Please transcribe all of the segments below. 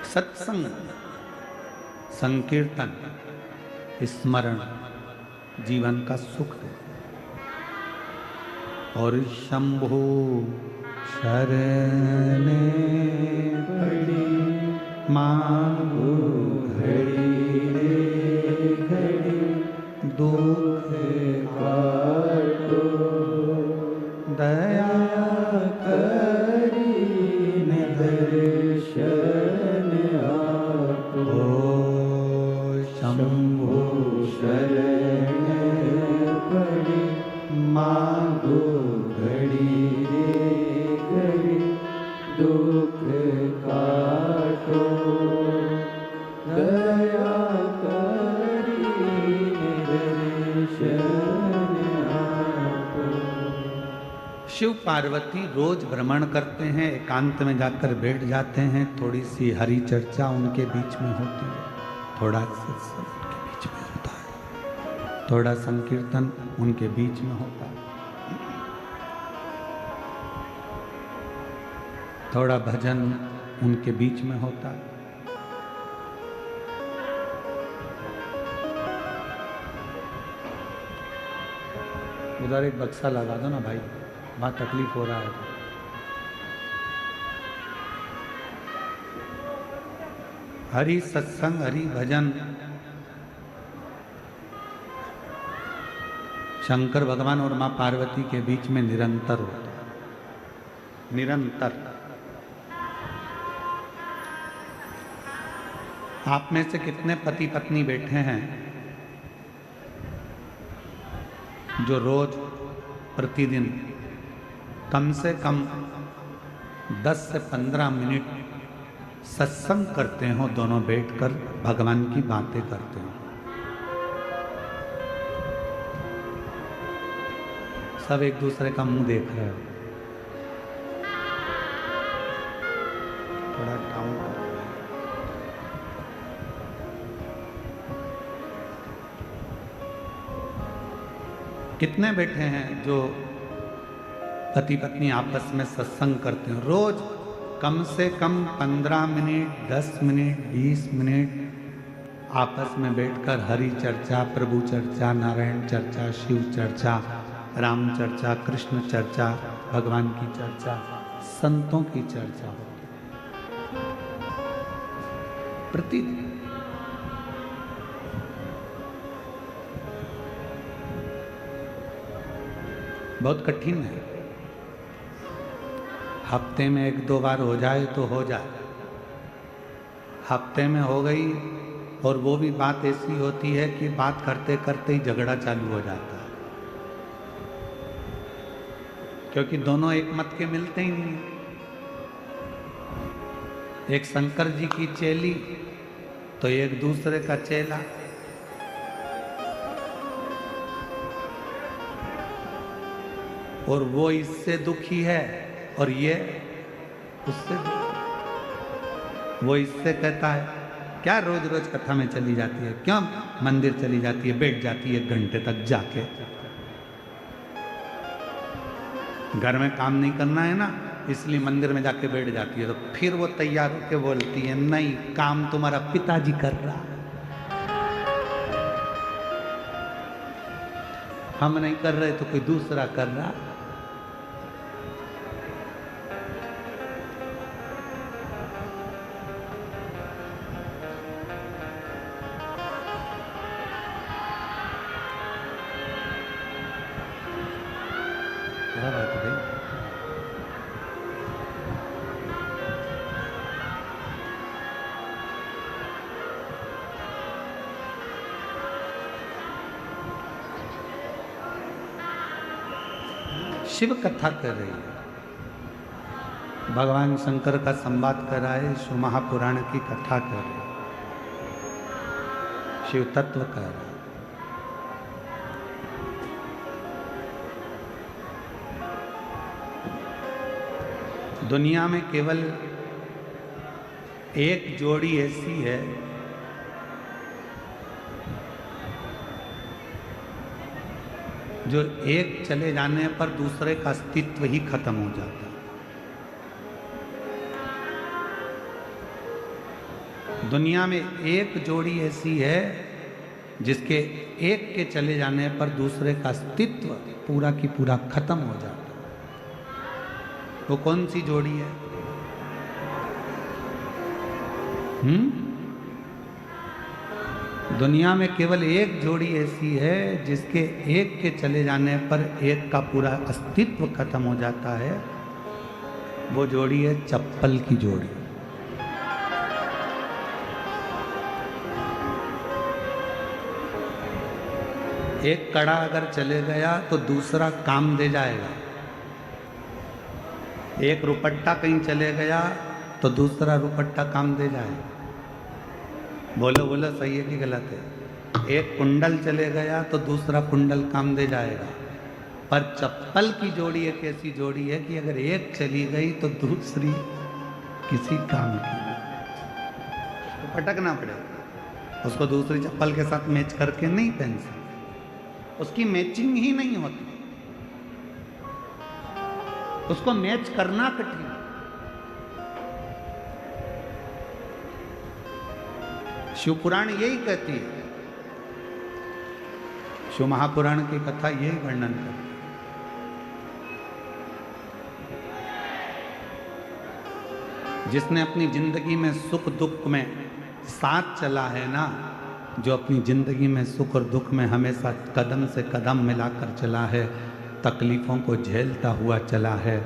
सत्संग, संकीर्तन, स्मरण जीवन का सुख दे। और शंभु शरण पड़ी मांगो घड़ी रे घड़ी, दुख काटो दया करी दर्शन आपो। शंभु शरण पड़ी मांगो घड़ी रे घड़ी, दुख काटो दया करी दर्शन आपो। शिव पार्वती रोज भ्रमण करते हैं, एकांत में जाकर बैठ जाते हैं, थोड़ी सी हरि चर्चा उनके बीच में होती है, थोड़ा सत्संग उनके बीच में होता है, थोड़ा संकीर्तन उनके बीच में होता है, थोड़ा भजन उनके बीच में होता है। उधर एक बक्सा लगा दो ना भाई, वहां तकलीफ हो रहा है। हरि सत्संग, हरि भजन शंकर भगवान और मां पार्वती के बीच में निरंतर होता है, निरंतर। आप में से कितने पति पत्नी बैठे हैं जो रोज प्रतिदिन कम से कम 10 से 15 मिनट सत्संग करते हो, दोनों बैठकर भगवान की बातें करते हो? सब एक दूसरे का मुंह देख रहे हो। थोड़ा डाउन करो। कितने बैठे हैं जो पति पत्नी आपस में सत्संग करते हैं? रोज कम से कम 15 मिनट, 10 मिनट, 20 मिनट आपस में बैठकर हरि चर्चा, प्रभु चर्चा, नारायण चर्चा, शिव चर्चा, राम चर्चा, कृष्ण चर्चा, भगवान की चर्चा, संतों की चर्चा होती प्रतिदिन। बहुत कठिन है। हफ्ते में 1-2 बार हो जाए तो हो जाए, हफ्ते में हो गई और वो भी बात ऐसी होती है कि बात करते करते ही झगड़ा चालू हो जाता है, क्योंकि दोनों एक मत के मिलते ही नहीं। एक शंकर जी की चेली तो एक दूसरे का चेला। और वो इससे दुखी है और ये उससे दुखी। वो इससे कहता है क्या रोज रोज कथा में चली जाती है, क्यों मंदिर चली जाती है, बैठ जाती है 1 घंटे तक जाके, घर में काम नहीं करना है ना, इसलिए मंदिर में जाके बैठ जाती है। तो फिर वो तैयार होके बोलती है नहीं, काम तुम्हारा पिताजी कर रहा है, हम नहीं कर रहे तो कोई दूसरा कर रहा। क्या बात है भाई? शिव कथा कर रही है, भगवान शंकर का संवाद कर रहा है, शिव महापुराण की कथा कर रही है, शिव तत्व कर रहा है। दुनिया में केवल एक जोड़ी ऐसी है जो एक चले जाने पर दूसरे का अस्तित्व ही खत्म हो जाता है। दुनिया में एक जोड़ी ऐसी है जिसके एक के चले जाने पर दूसरे का अस्तित्व पूरा की पूरा खत्म हो जाता है। वो कौन सी जोड़ी है? दुनिया में केवल एक जोड़ी ऐसी है जिसके एक के चले जाने पर एक का पूरा अस्तित्व खत्म हो जाता है। वो जोड़ी है चप्पल की जोड़ी। एक कड़ा अगर चले गया तो दूसरा काम दे जाएगा। एक रुपट्टा कहीं चले गया तो दूसरा रुपट्टा काम दे जाएगा। बोलो बोलो, सही है कि गलत है? एक कुंडल चले गया तो दूसरा कुंडल काम दे जाएगा। पर चप्पल की जोड़ी एक ऐसी जोड़ी है कि अगर एक चली गई तो दूसरी किसी काम की तो पटकना पड़ेगा। उसको दूसरी चप्पल के साथ मैच करके नहीं पहन सकते, उसकी मैचिंग ही नहीं होती, उसको मैच करना कठिन। शिव पुराण यही कहती है, शिव महापुराण की कथा यही वर्णन करती है। जिसने अपनी जिंदगी में सुख दुख में साथ चला है ना, जो अपनी जिंदगी में सुख और दुख में हमेशा कदम से कदम मिलाकर चला है, तकलीफ़ों को झेलता हुआ चला है,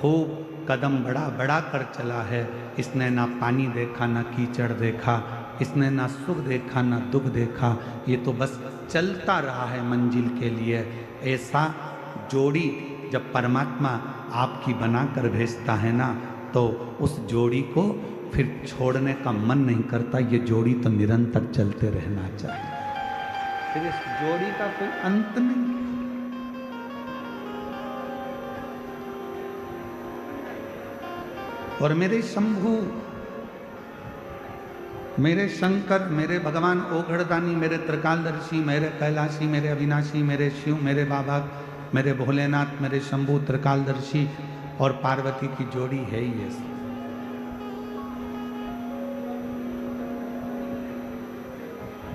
खूब कदम बढ़ा बढ़ा कर चला है, इसने ना पानी देखा ना कीचड़ देखा, इसने ना सुख देखा ना दुख देखा, ये तो बस चलता रहा है मंजिल के लिए। ऐसा जोड़ी जब परमात्मा आपकी बनाकर भेजता है ना, तो उस जोड़ी को फिर छोड़ने का मन नहीं करता। ये जोड़ी तो निरंतर चलते रहना चाहिए, फिर इस जोड़ी का कोई अंत नहीं। और मेरे शंभू, मेरे शंकर, मेरे भगवान ओघड़दानी, मेरे त्रिकालदर्शी, मेरे कैलाशी, मेरे अविनाशी, मेरे शिव, मेरे बाबा, मेरे भोलेनाथ, मेरे शंभू त्रिकालदर्शी और पार्वती की जोड़ी है ही ऐसी।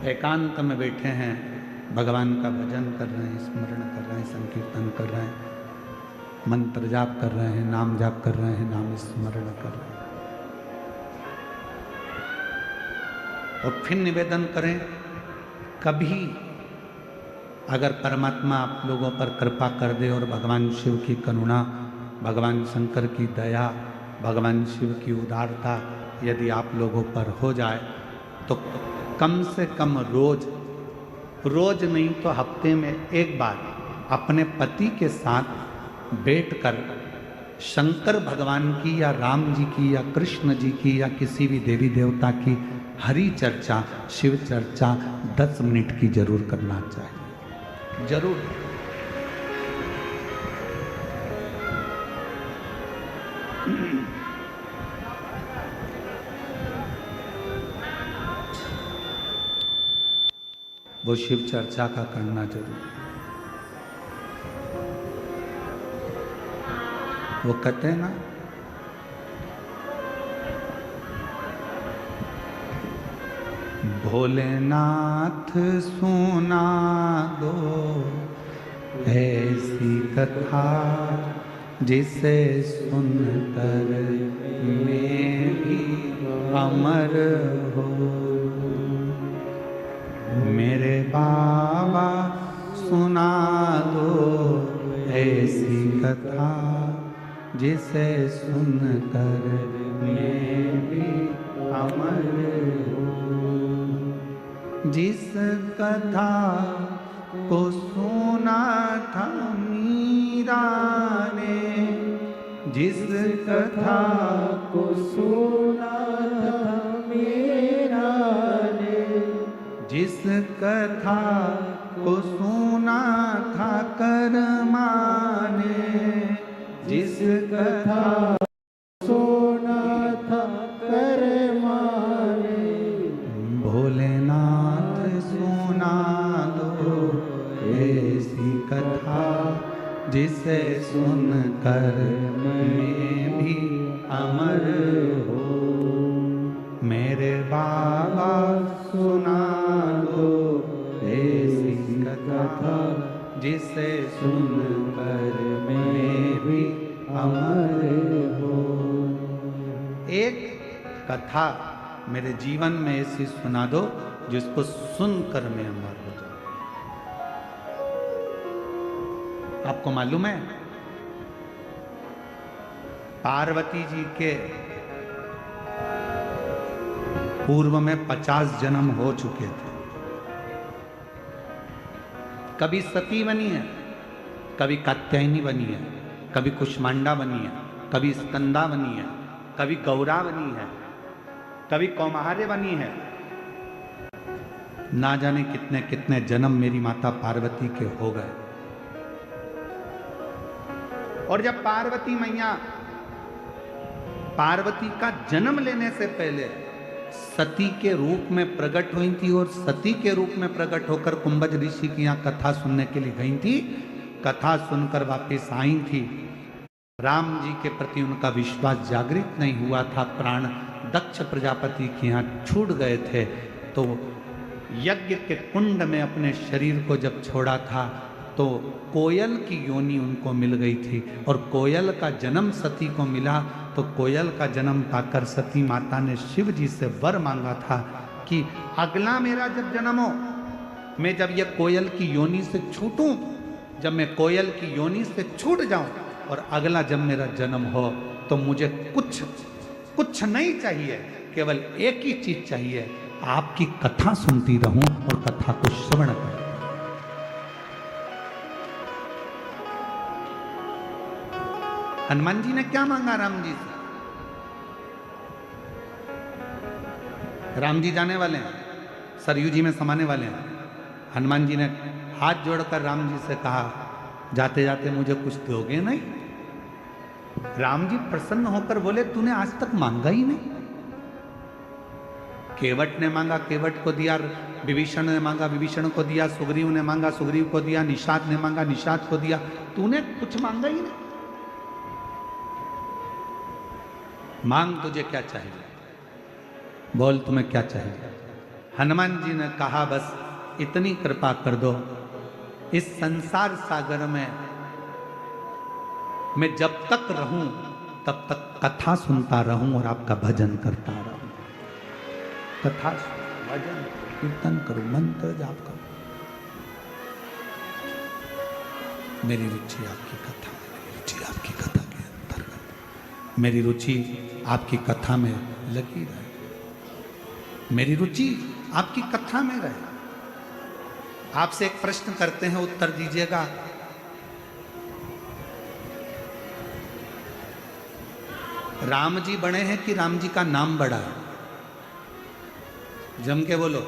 एकांत में बैठे हैं, भगवान का भजन कर रहे हैं, स्मरण कर रहे हैं, संकीर्तन कर रहे हैं, मंत्र जाप कर रहे हैं, नाम जाप कर रहे हैं, नाम स्मरण कर रहे हैं। और फिर निवेदन करें, कभी अगर परमात्मा आप लोगों पर कृपा कर दे और भगवान शिव की करुणा, भगवान शंकर की दया, भगवान शिव की उदारता यदि आप लोगों पर हो जाए, तो कम से कम रोज नहीं तो हफ्ते में एक बार अपने पति के साथ बैठकर शंकर भगवान की या राम जी की या कृष्ण जी की या किसी भी देवी देवता की हरि चर्चा, शिव चर्चा 10 मिनट की जरूर करना चाहिए, जरूर। वो शिव चर्चा का करना जरूरी। वो कहते हैं ना, भोलेनाथ सुना दो ऐसी कथा जिसे सुनकर मैं भी अमर हो। मेरे बाबा सुना दो ऐसी कथा जिसे सुनकर मैं भी अमर हो। जिस कथा को सुना था मीरा ने, जिस कथा को सुना था मीरा ने, जिस कथा को सुना था कर्मा ने, जिस कथा सुना था कर्मा ने, भोलेनाथ सुना दो ऐसी कथा जिसे सुनकर मैं भी अमर हो। मेरे बाबा एक कथा मेरे जीवन में ऐसी सुना दो जिसको सुनकर मैं अमर हो जाऊं। आपको मालूम है पार्वती जी के पूर्व में 50 जन्म हो चुके थे। कभी सती बनी है, कभी कात्यायनी बनी है, कभी कुष्मांडा बनी है, कभी स्कंदा बनी है, कभी गौरा बनी है, कभी कौमार्य बनी है। ना जाने कितने कितने जन्म मेरी माता पार्वती के हो गए। और जब पार्वती मैया पार्वती का जन्म लेने से पहले सती के रूप में प्रकट हुई थी और सती के रूप में प्रकट होकर कुंभज ऋषि की यहाँ कथा सुनने के लिए गई थी। कथा सुनकर वापस आई थी। राम जी के प्रति उनका विश्वास जागृत नहीं हुआ था। प्राण दक्ष प्रजापति के यहाँ छूट गए थे। तो यज्ञ के कुंड में अपने शरीर को जब छोड़ा था तो कोयल की योनि उनको मिल गई थी और कोयल का जन्म सती को मिला। तो कोयल का जन्म पाकर सती माता ने शिव जी से वर मांगा था कि अगला मेरा जब जन्म हो, मैं जब ये कोयल की योनि से छूटूं, जब मैं कोयल की योनि से छूट जाऊं और अगला जब मेरा जन्म हो तो मुझे कुछ नहीं चाहिए, केवल एक ही चीज चाहिए, आपकी कथा सुनती रहूं और कथा को श्रवण करूं। हनुमान जी ने क्या मांगा राम जी से? राम जी जाने वाले हैं, सरयू जी में समाने वाले हैं। हनुमान जी ने हाथ जोड़कर राम जी से कहा, जाते जाते मुझे कुछ दोगे नहीं? राम जी प्रसन्न होकर बोले, तूने आज तक मांगा ही नहीं। केवट ने मांगा, केवट को दिया। विभीषण ने मांगा, विभीषण को दिया। सुग्रीव ने मांगा, सुग्रीव को दिया। निषाद ने मांगा, निषाद को दिया। तूने कुछ मांगा ही नहीं। मांग, तुझे क्या चाहिए? बोल, तुम्हें क्या चाहिए? हनुमान जी ने कहा, बस इतनी कृपा कर दो, इस संसार सागर में मैं जब तक रहूं तब तक कथा सुनता रहूं और आपका भजन करता रहूं। कथा, भजन, कीर्तन करूं, मंत्र जाप करूं। मेरी रुचि आपकी कथा, मेरी रुचि आपकी कथा के अंतर्गत, मेरी रुचि आपकी कथा में लगी रहे, मेरी रुचि आपकी कथा में रहे। आपसे एक प्रश्न करते हैं, उत्तर दीजिएगा। राम जी बड़े हैं कि राम जी का नाम बड़ा है? जम के बोलो।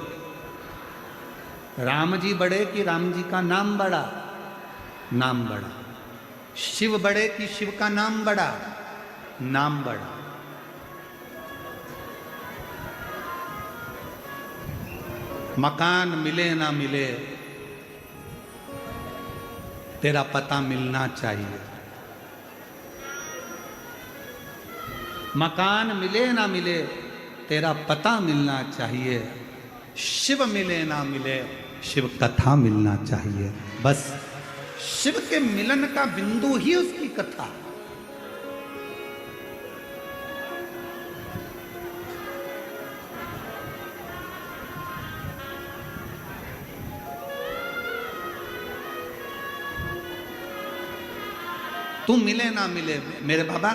राम जी बड़े कि राम जी का नाम बड़ा? नाम बड़ा। शिव बड़े कि शिव का नाम बड़ा? नाम बड़ा। मकान मिले ना मिले, तेरा पता मिलना चाहिए। मकान मिले ना मिले, तेरा पता मिलना चाहिए। शिव मिले ना मिले, शिव कथा मिलना चाहिए। बस शिव के मिलन का बिंदु ही उसकी कथा। तुम मिले ना मिले, मेरे बाबा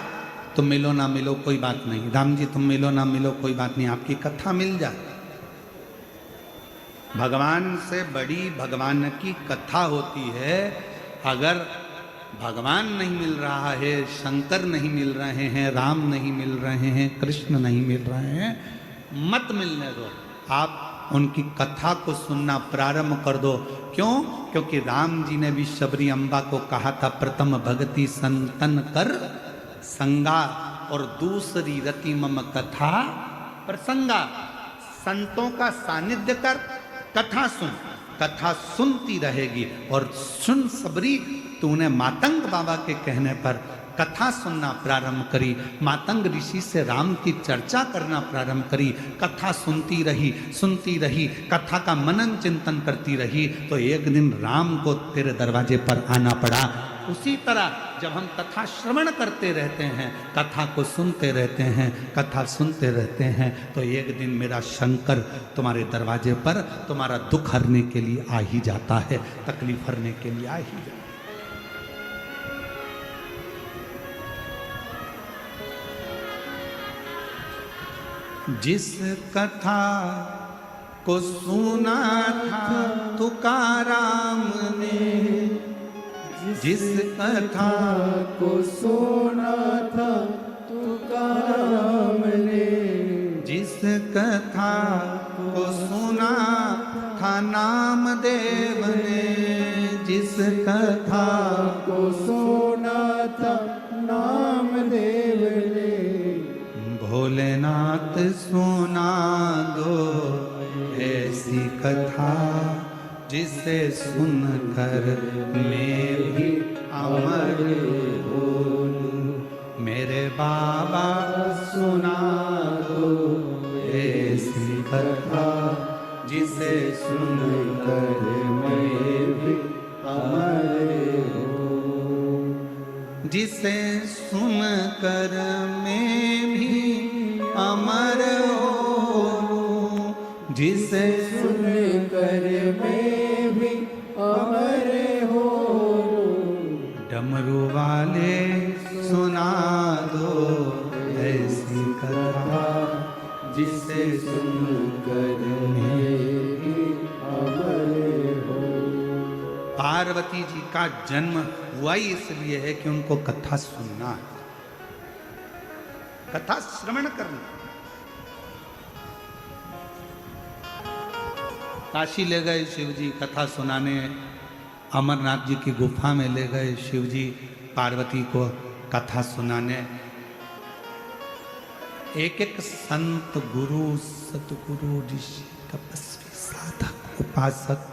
तुम मिलो ना मिलो कोई बात नहीं। राम जी तुम मिलो ना मिलो कोई बात नहीं, आपकी कथा मिल जाए। भगवान से बड़ी भगवान की कथा होती है। अगर भगवान नहीं मिल रहा है, शंकर नहीं मिल रहे हैं, राम नहीं मिल रहे हैं, कृष्ण नहीं मिल रहे हैं, मत मिलने दो। आप उनकी कथा को सुनना प्रारंभ कर दो। क्यों? क्योंकि राम जी ने भी शबरी अम्बा को कहा था, प्रथम भगति संतन कर संगा और दूसरी रति मम कथा प्रसंगा। संतों का सानिध्य कर, कथा सुन, कथा सुनती रहेगी। और सुन सबरी, तूने मातंग बाबा के कहने पर कथा सुनना प्रारंभ करी, मातंग ऋषि से राम की चर्चा करना प्रारंभ करी, कथा सुनती रही, कथा का मनन चिंतन करती रही, तो एक दिन राम को तेरे दरवाजे पर आना पड़ा। उसी तरह जब हम कथा श्रवण करते रहते हैं, कथा को सुनते रहते हैं, कथा सुनते रहते हैं, तो एक दिन मेरा शंकर तुम्हारे दरवाजे पर तुम्हारा दुख हरने के लिए आ ही जाता है, तकलीफ हरने के लिए आ ही जाता है। जिस कथा को सुना था तुकाराम ने, जिस कथा को सुना था तुकाराम ने, जिस कथा को सुना था नामदेव ने, जिस कथा को सुना था नामदेव ने, भोलेनाथ सुना दो ऐसी कथा जिसे सुनकर मैं भी अमर बोलूं। मेरे बाबा सुना दो ऐसी कथा जिसे सुनकर मैं भी अमर हूँ, जिसे सुनकर मैं भी अमर हूँ, जिसे सुनकर मैं भी अमर हूँ। डमरू वाले सुना दो ऐसी कथा जिसे सुनकर मैं भी अमर हूँ। पार्वती जी का जन्म हुआ ही इसलिए है कि उनको कथा सुनना है, कथा श्रवण करना। काशी ले गए शिव जी कथा सुनाने, अमरनाथ जी की गुफा में ले गए शिव जी पार्वती को कथा सुनाने। एक एक संत, गुरु, सतगुरु, ऋषि, तपस्वी, साधक, उपासक